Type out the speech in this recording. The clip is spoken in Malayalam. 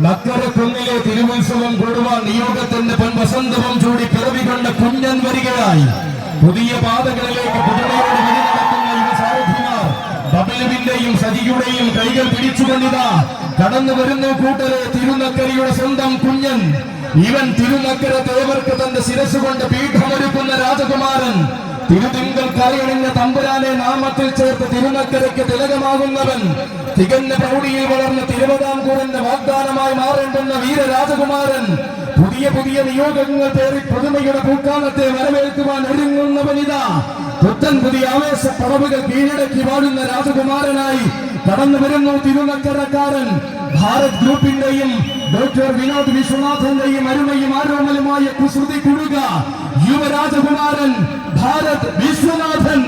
നക്കരക്കുന്നിലെ തിരുവുത്സവം കൂടുവാൻ നിയോഗത്തിന്റെ പൊൻവസന്തവും ചൂടി പിറവി കൊണ്ട കുഞ്ഞൻ വരികയായി. പുതിയ പാതകളിലേക്ക് പുതുമയോട് വഴി നടക്കുന്ന യുവസാരഥിമാർ ബബലുവിന്റെയും സജിയുടെയും കൈകൾ പിടിച്ചുകൊണ്ടിതാ കടന്നു വരുന്നു കൂട്ടരെ. തിരുനക്കരയുടെ സ്വന്തം കുഞ്ഞൻ, ഇവൻ തിരുനക്കര തേവർക്ക് തന്റെ ശിരസ് കൊണ്ട് പീഠമൊരുക്കുന്ന രാജകുമാരൻ. തിരുതിങ്കൾ കരയണിഞ്ഞ തമ്പുരാനെ നാമത്തിൽ ചേർത്ത് തിരുനക്കരയ്ക്ക് തിലകമാകുന്നവൻ. തികഞ്ഞ പ്രൗഢിയിൽ വളർന്ന തിരുവിതാംകൂറിന്റെ വാഗ്ദാനമായി മാറേണ്ടുന്ന വീരരാജകുമാരൻ. പുതിയ പുതിയ നിയോഗങ്ങൾ പേറി പുതുമയുടെ പൂക്കാലത്തെ വരവേൽക്കുവാൻ ഒരുങ്ങുന്നവനിതാ. പുത്തൻ പുതിയ ആവേശ പറവുകൾ കീഴടക്കി വാഴുന്ന രാജകുമാരനായി കടന്നു വരുന്നു തിരുനക്കരക്കാരൻ. ഭാരത് ഗ്രൂപ്പിന്റെയും ഡോക്ടർ വിനോദ് വിശ്വനാഥന്റെയും അരുമയും ആരോമലുമായ കുസൃതി കുടുക യുവരാജകുമാരൻ ഭാരത് വിശ്വനാഥൻ.